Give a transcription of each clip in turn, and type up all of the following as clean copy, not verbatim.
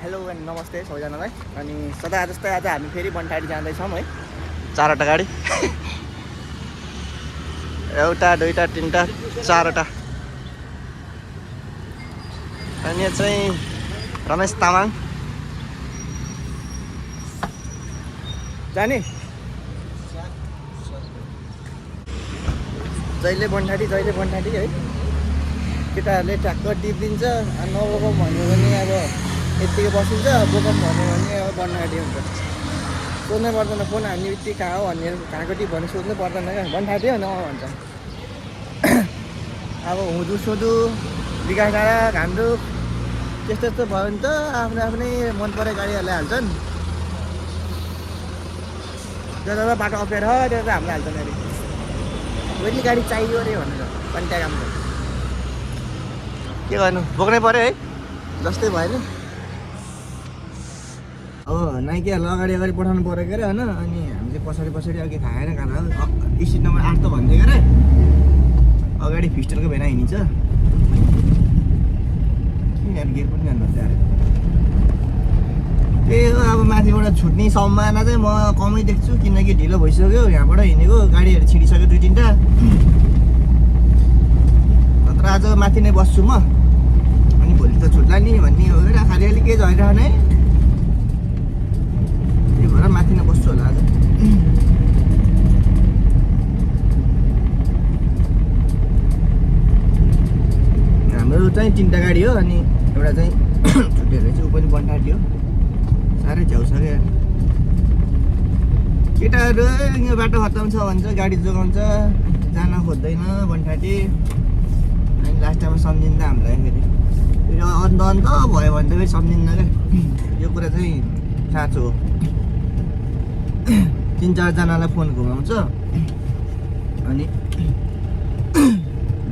Hello and नमस्ते सबैजनालाई। अनि सदा जस्तै आज हामी फेरि बनटाडी जाँदैछौँ है। 4वटा गाडी एउटा दुईटा तीनटा चारवटा। अनि यो चाहिँ रमेश तामाङ जाने जहिले बनटाडी है। केटाहरूले ट्याक्क टिप दिन्छ, नबोकम भन्यो भने अब यत्तिकै बसिन्छ, बोकम भन्यो भने अब बनटाडी हुन्छ। सोध्नै पर्दैन, फोन हान्ने बित्तिकै कहाँ हो भन्ने, कहाँको टिप भन्ने सोध्नै पर्दैन क्या, बनटाडी हो न भन्छ। अब हुँदु सोधु विकास डाँडा घामरुख त्यस्तो भयो भने त आफ्नै मन परे गाडीहरूले हाल्छन्। त्यो त बाटो अप्ठ्यारो त्यो त हामीले हाल्छन् अरे। वेली गाडी चाहियो अरे भनेर कन्ट्याक्ट हाम्रो के गर्नु, बोक्नै पऱ्यो है, जस्तै भयो नि। अब नाइकीहरूलाई अगाडि पठाउनु पऱ्यो के अरे होइन। अनि हामीले पछाडि अघि खाएन खाना स्ट्रिट नम्बर 8 त भनिदियो के अरे। अगाडि फिस्टलको भेना हिँडिन्छ किन गेट पनि जानुपर्छ अरे। त्यही हो, अब माथिबाट छुट्ने सम्भावना चाहिँ म कमै देख्छु, किनकि ढिलो भइसक्यो। यहाँबाट हिँडेको गाडीहरू छिडिसक्यो 2-3टा। नत्र आज माथि नै बस्छु म, अनि भोलि त छुट्ला नि भन्ने हो क्या। खालि केही झरिरहन है, त्यही भएर माथि नै बस्छु होला आज। हाम्रो चाहिँ 3टा गाडी हो, अनि एउटा चाहिँ छुटेर चाहिँ ऊ पनि बनटाडी हो। साह्रै झ्याउ छ क्या केटाहरू। यो बाटो खत्तम छ भन्छ, गाडी जोगाउँछ, जान खोज्दैन बनटाडी। अनि लास्ट टाइममा सम्झिँदा हामीलाई फेरि अन्त भयो भने त फेरि सम्झिन्न क्या। यो कुरा चाहिँ साँचो हो। 3-4जनालाई फोन घुमाउँछ, अनि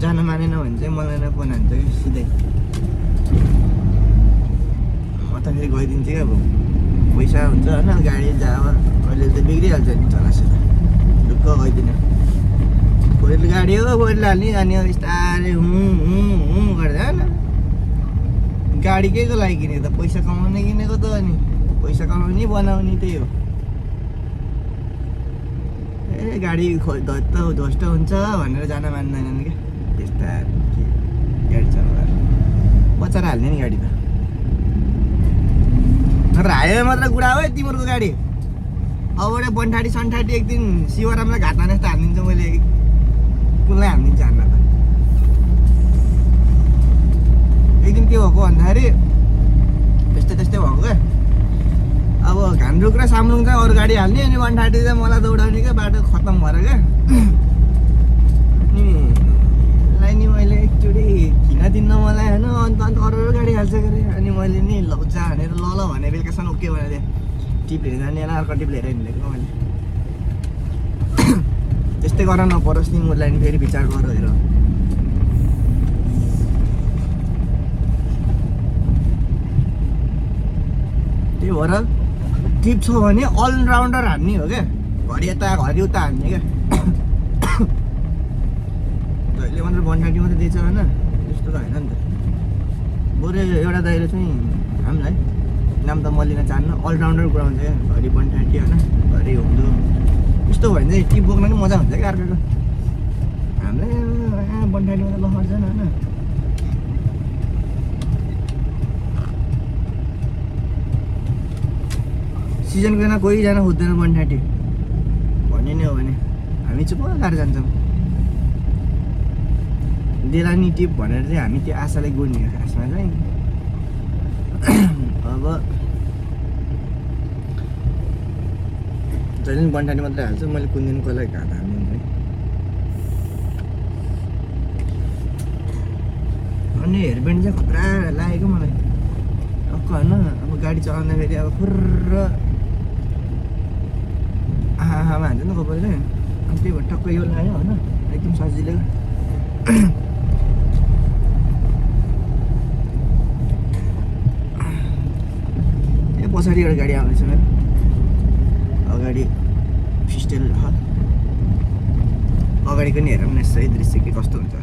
जान मानेन भने चाहिँ मलाई नै फोन हान्छ कि सिधै। म त फेरि गइदिन्छु क्या। अब पैसा हुन्छ होइन, गाडी जा अब अहिले त बिग्रिहाल्छ नि चलासित, ढुक्क गइदिने। पहिलो गाडी हो, पहिलो हाल्ने जाने हो, बिस्तारै हुँ गर्दै होइन। गाडी केको लागि किनेको त, पैसा कमाउने किनेको त। अनि पैसा कमाउने बनाउने त्यही हो। ए गाडी ध्वस्त हुन्छ भनेर जान मान्दैनन् क्या त्यस्ता गाडी चलाएर। बचाएर हाल्ने नि गाडी त। तर हाइवे मात्र गुडा हो तिमीहरूको गाडी। अबबाट बनटाडी सन्टाडी एक दिन शिवरामलाई घाट हाने जस्तो हालिदिन्छु मैले। कुनलाई हालिदिन्छु हान्न त। एक दिन के भएको भन्दाखेरि त्यस्तै भएको क्या। अब घामरुक र सामरुङ चाहिँ अरू गाडी हाल्ने, अनि बनटाडी चाहिँ मलाई दौडाउने क्या, बाटो खत्तम भएर क्या। अनि यसलाई नि मैले एकचोटि किन दिन्न मलाई होइन, अन्त अरू गाडी हाल्छ के अरे। अनि मैले नि लौजा भनेर ल भने बेलुकासम्म ओके भनेर टिप लिएर जाने, अर्को टिप लिएर हिँडेको मैले। त्यस्तै गर नपरोस् नि, उसलाई नि फेरि विचार गर हेर। त्यही भएर टिप छ भने अलराउन्डर हान्ने हो क्या, घरि यता घरि उता हान्ने क्या। जहिले मात्र बनटाडी मात्रै दिएछ होइन, त्यस्तो त होइन नि त। बरु एउटा दाइले चाहिँ हामीलाई, नाम त म लिन चाहन्न, अलराउन्डर गुराउँछ क्या। घरि बनटाडी होइन, घरि हुँदो यस्तो भयो भने चाहिँ टिप बोक्न पनि मजा हुन्छ क्या अर्काको। हामीलाई बनटाडी मात्रै लखर्छन् होइन। सिजनको बेला कोहीजना खोज्दैन बनटाडी भन्ने नै हो भने हामी चुप लाएर जान्छौँ। देला नि टिप भनेर चाहिँ हामी त्यो आशाले गुड्ने हो खासमा चाहिँ। अब जहिले पनि बनटाडी मात्रै हाल्छ, मैले कुन दिन कसलाई घाट हाल्दिन्छ है। अनि हेयरब्यान्ड चाहिँ खतरा लागेको मलाई टक्क होइन। अब गाडी चलाउँदाखेरि अब फुर्र आमा हान्छ नि कपालले, अनि त्यही भएर टक्क यो लाग्यो होइन, एकदम सजिलो। ए पछाडि एउटा गाडी आउँदैछ मेरो, अगाडि फिस्टेल अगाडिको नि हेरौँ न सही दृश्य के कस्तो हुन्छ।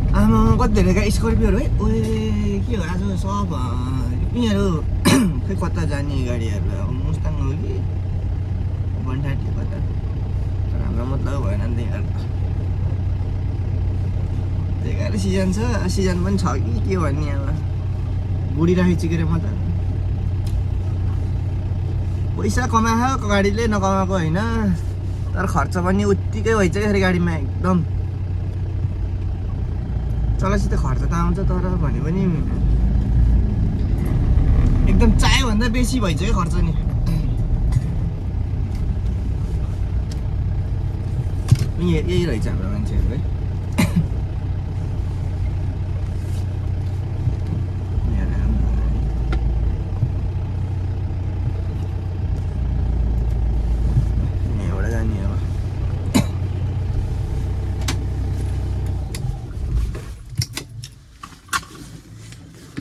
आमा कति धेरै स्कर्पियोहरू है ओए के हो आज सब यिनीहरू खै कता जाने गाडीहरू अब मुस्ताङ हो कि बनठाटी कता तर हाम्रो मतलब भएन नि त यार त्यही कारण सिजन पनि छ कि के भन्ने अब बुढी राखेको छु के अरे म त पैसा कमाएको गाडीले नकमाएको होइन तर खर्च पनि उत्तिकै भइसक्यो फेरि गाडीमा एकदम चलाएपछि त खर्च त आउँछ तर भने पनि एकदम चाह्यो भन्दा बेसी भइसक्यो खर्च नि यही रहेछ हाम्रो मान्छेहरू है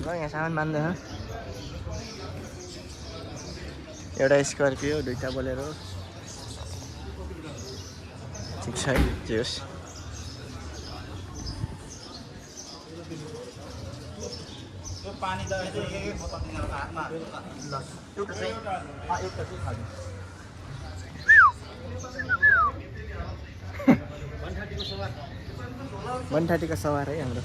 यहाँ सामान बाँध्दै एउटा स्कर्पियो दुईटा बोलेरो ठिक छ है जे होस् पानी त बनठाटीको सवार है हाम्रो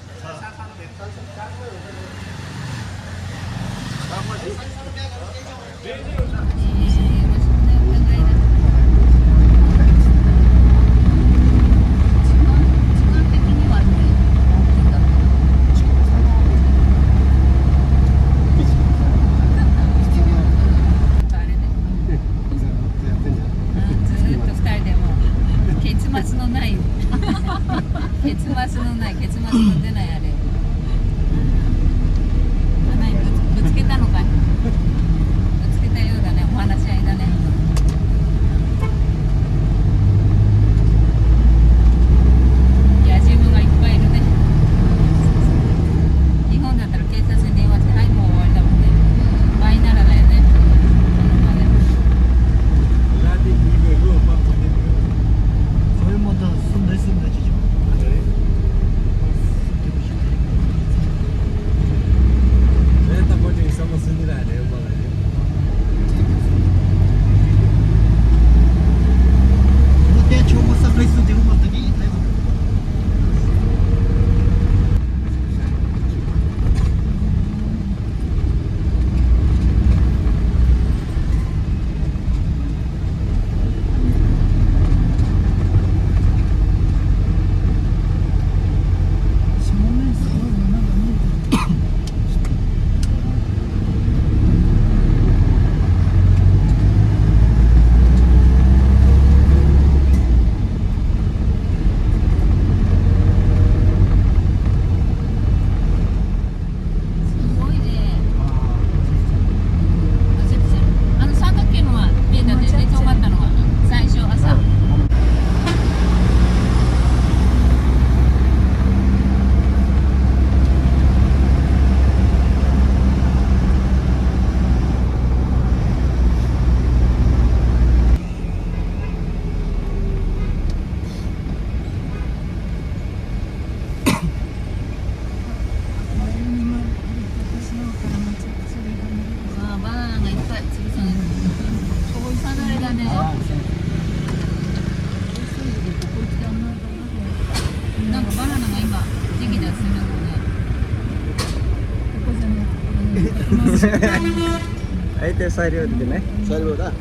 है त्यो 100 रुपियाँ दिनु है 100 रुपियाँ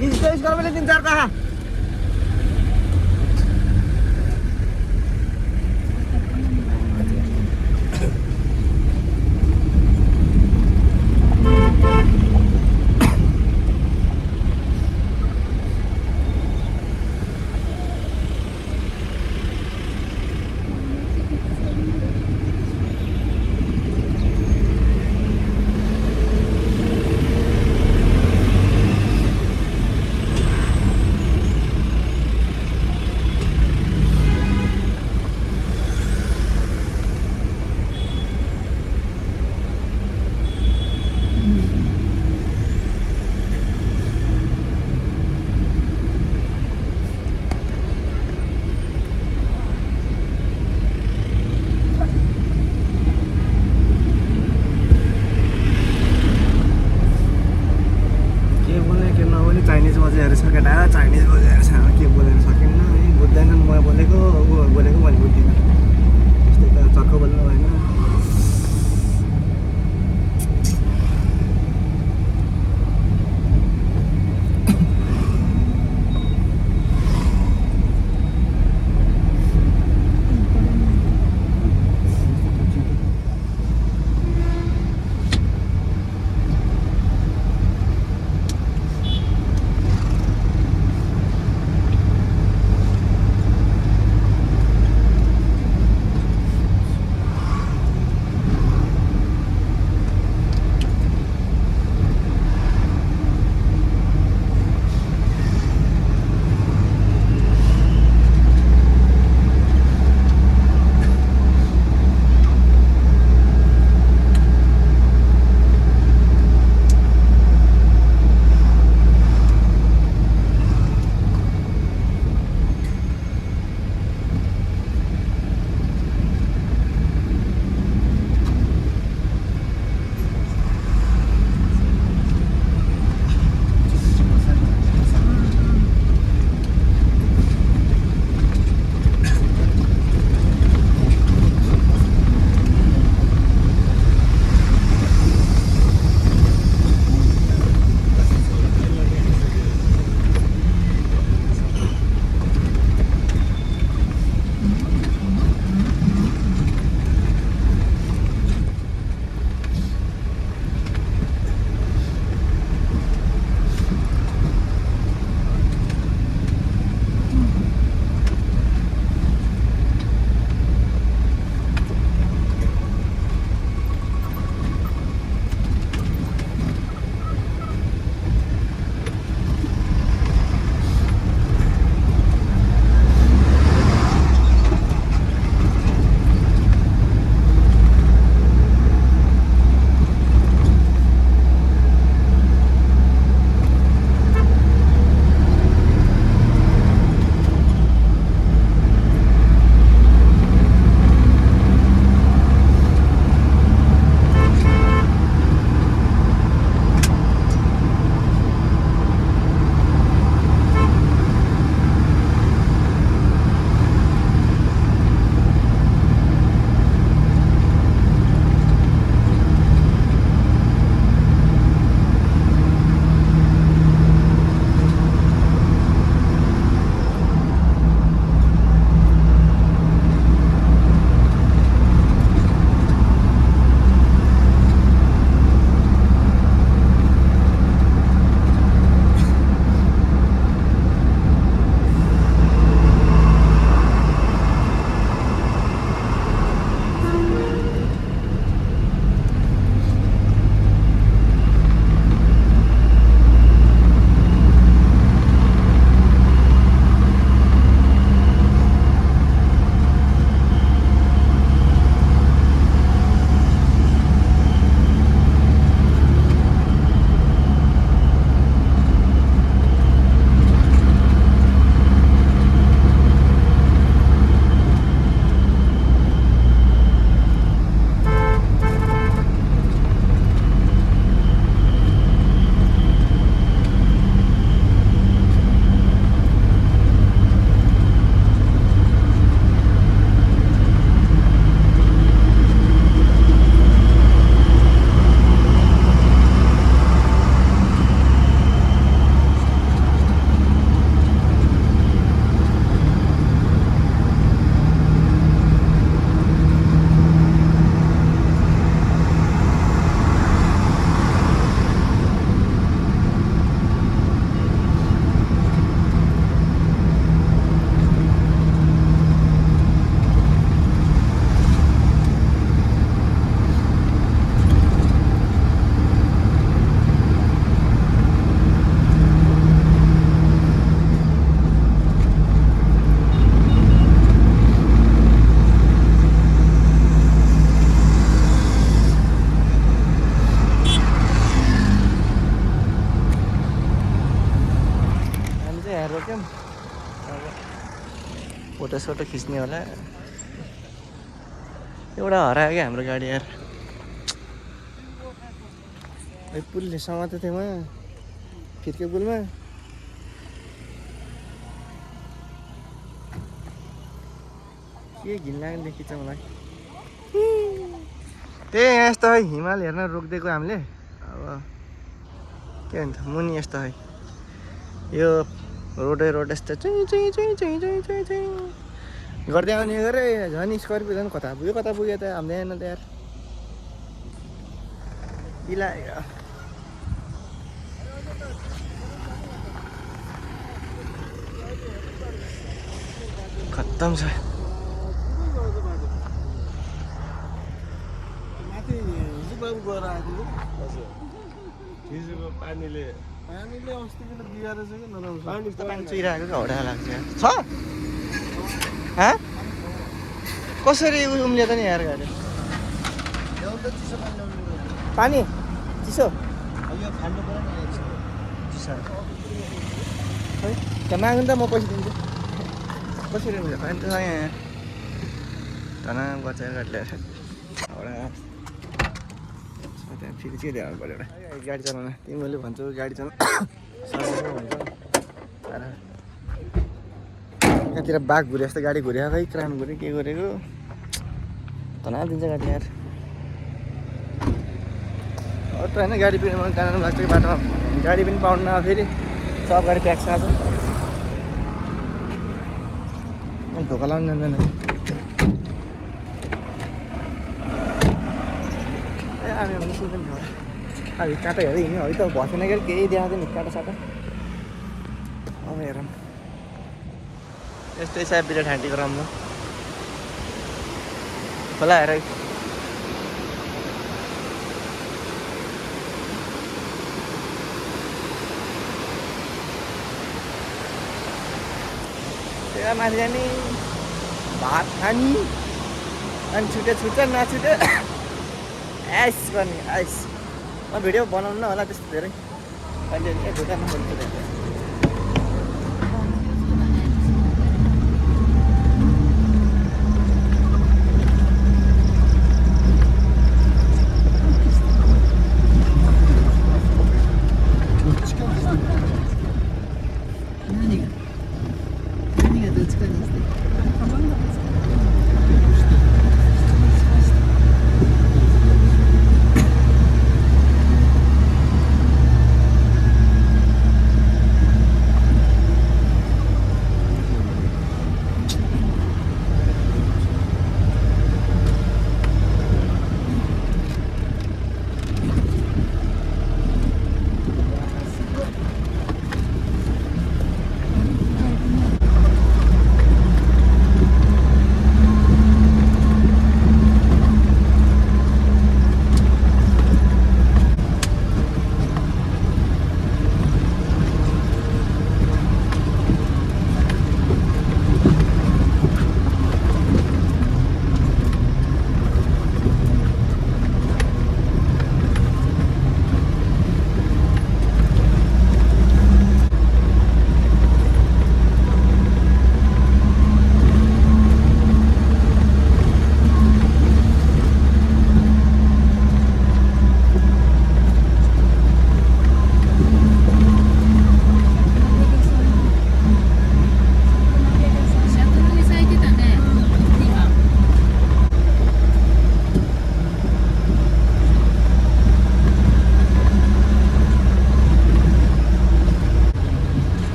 त इसको मैले 3-4 कहाँ सोटो खिच्ने होला। एउटा हरायो क्या हाम्रो गाडी यार। पुलले समातेको थियो म फिर्के पुलमा। के घिन लाग्ने देखिन्छ मलाई। त्यही यहाँ यस्तो है हिमाल हेर्न रोकिदिएको हामीले। अब के भन्छ मुनि यस्तो है यो रोड यस्तो गर्दै आउने गरे झन् स्कर्पियो झन् कता पुग्यो त आउँदैन त यार। इला खत्तम छ। पानीले अस्तिको बिगाएर छ कि नराम्रो पानी चुइरहेको घौडा लाग्छ छ। कसरी उम्ले त नि यार गाडी पानी चिसो चिसो त्यहाँ माग्नु त म पैसा दिन्छु। कसरी उम्ले पानी त यहाँ धना बचाएर गाडी ल्याएर एउटा त्यहाँ फेरि चाहिँ ल्याउनु पऱ्यो एउटा गाडी चलाउन। तिमीले भन्छौ गाडी चलाउनु भन्छ तर यहाँतिर बाघ घुरे जस्तो गाडी घुऱ्यो खै क्राम घुऱ्यो के गरेको तना दिन्छ गाडी यार। अटो होइन गाडी पनि मलाई जानु लाग्छ कि बाटोमा गाडी पनि पाउनु फेरि सब गाडी प्याक छ। आज धोका लाउनु जान्दैन। ए आमी मिसिन पनि छ अब काँटा हेरेर हिँड्यो है त भसेन क्या केही देखाएको थियो नि काँटा साटा। अब हेरौँ यस्तै छ बिरा ठाँटीको राम्रो खोला हेर। त्यहाँ माथि जाने भात खाने अनि छुट्छ नछुट्यो आइस गर्ने आइस। म भिडियो बनाउनु न होला त्यस्तो धेरै अहिले दोकानमा खोल्छु।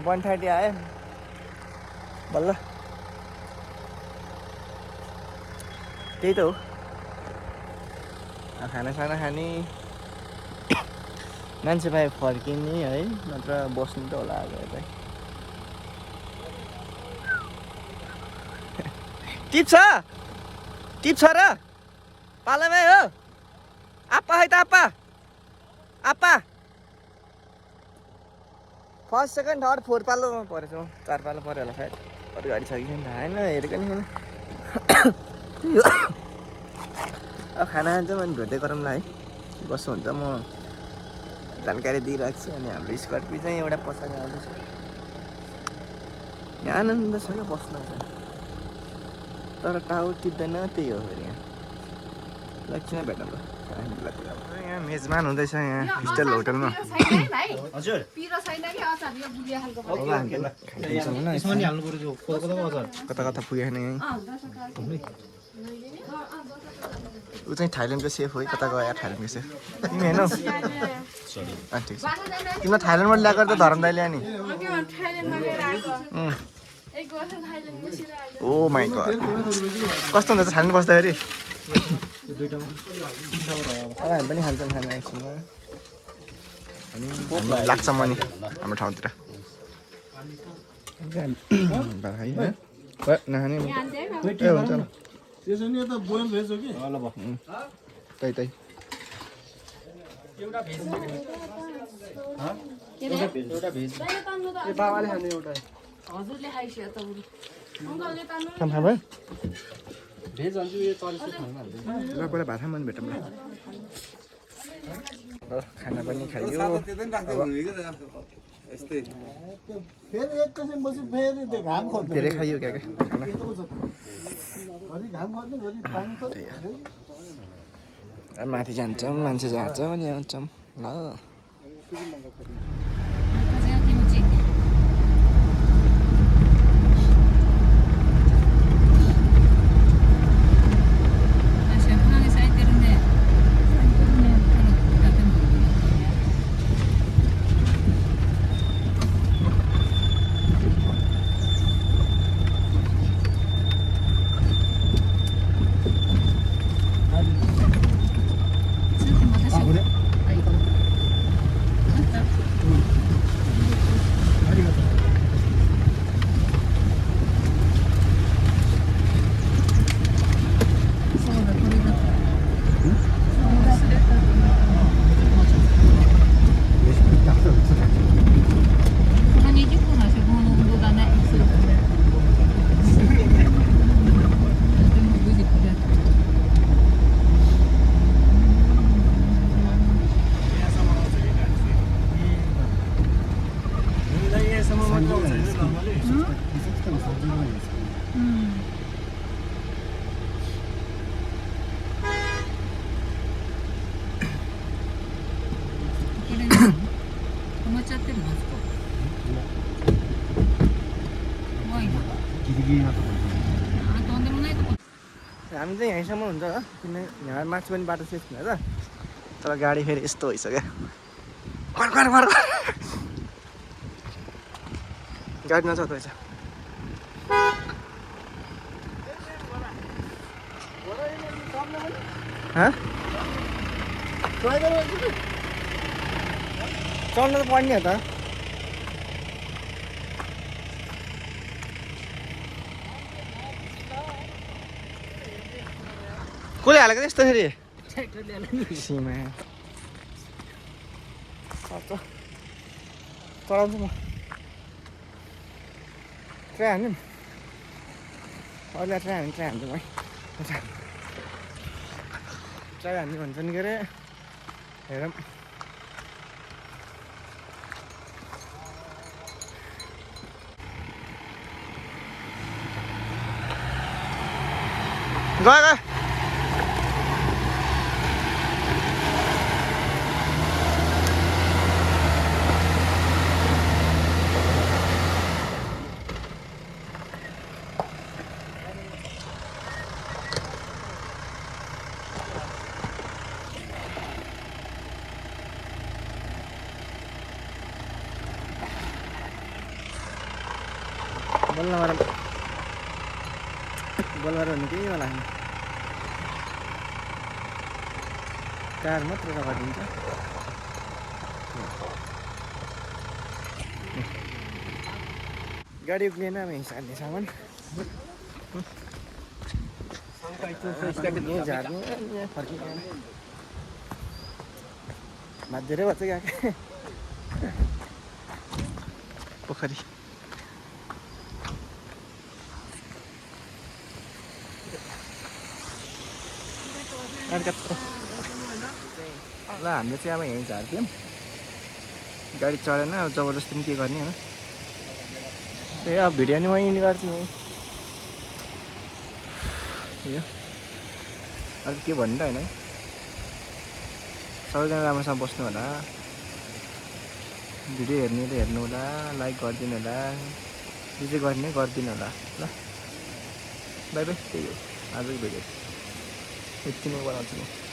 1:30 आयो बल्ल त्यही त हो खानासाना खाने मान्छे भाइ फर्किने है नत्र बस्नु त होला आज यतै टिप छ र पालामै हो आप्पा है त आप्पा फर्स्ट सेकेन्ड थर्ड फोर्थ पालोमा परेछ 4 पालो पऱ्यो होला सायद अरू गाडी छ कि छैन थाहा होइन हेरेको नि छैन अब खाना चाहिँ मैले भेट्दै गरौँला है कसो हुन्छ म जानकारी दिइरहेको छु अनि हाम्रो स्कर्पियो चाहिँ एउटा पछाडि आउँदैछ यहाँ आनन्द छ क्या बस्न चाहिँ तर टावर टिप्दैन त्यही हो फेरि यहाँ लक्ष्यमा भेटौँ ल यहाँ मेजबान हुँदैछ यहाँ स्टेल होटलमा हजुर कता कता पुगेको छैन यहीँ ऊ चाहिँ थाइल्यान्डको सेफ हो कता गयो थाइल्यान्डको सेफ तिमी होइन ठिक छ तिमीलाई थाइल्यान्डबाट ल्याएको त धरम दाइले नि ओ माइ गड कस्तो हुन्छ थाइल्यान्ड बस्दाखेरि हामी पनि खान्छौँ खाना एकछिनमा लाग्छ मनी हाम्रो ठाउँतिर नखाने ए हुन्छ ल त्यसो नि यता बोइल भेज हो कि त्यही बाबाले खाने एउटा हजुरले खाइसक्यो त बुढी अङ्कलले तान्नु खाम भयो भेज अन्छु यो 40 खाना ल पहिला भात खाम भेटौँ ल खाना पनि खाइयो फेरि एकैछिनपछि फेरि त्यो घाम खोज्छ धेरै खाइयो क्या खाना घरि घाम खोज्ने घरि पानी खोज्छ माथि जान्छौँ मान्छे जान्छौँ अनि आउँछौँ ल हामी चाहिँ यहीँसम्म हुन्छ किन यहाँ माथि पनि बाटो सेफ छैन त तर गाडी फेरि यस्तो भइसक्यो गाडी नचल्दैछ चढ्नु त पर्ने हो त कसले हालेको त्यस्तो फेरि सीमा चढाउँछु म ट्राई हान्नु अरूलाई ट्राई हान्छु म ट्राई हान्ने भन्छ नि के अरे हेरौँ गयो बल्ल मार भन्नु केही होला होइन कार मात्र लगाइदिन्छ गाडी उक्लिएन अब हिसाबले सामान यहाँ झार्नु यहाँ फर्किनु भात धेरै भन्छ गएको पोखरी ल हामीले चाहिँ अब यहीँ झार्थ्यौँ गाडी चढेन अब जबरजस्ती पनि के गर्ने होइन त्यही अब भिडियो नि मैले गर्छु यहीँ यो अरू के भन्नु त होइन है सबैजना राम्रोसँग बस्नु होला भिडियो हेर्नेले हेर्नु होला लाइक गरिदिनु होला जे जे गर्ने गरिदिनु होला ल बाई बाई त्यही हो आजको भिडियो यति नै बनाउँछु म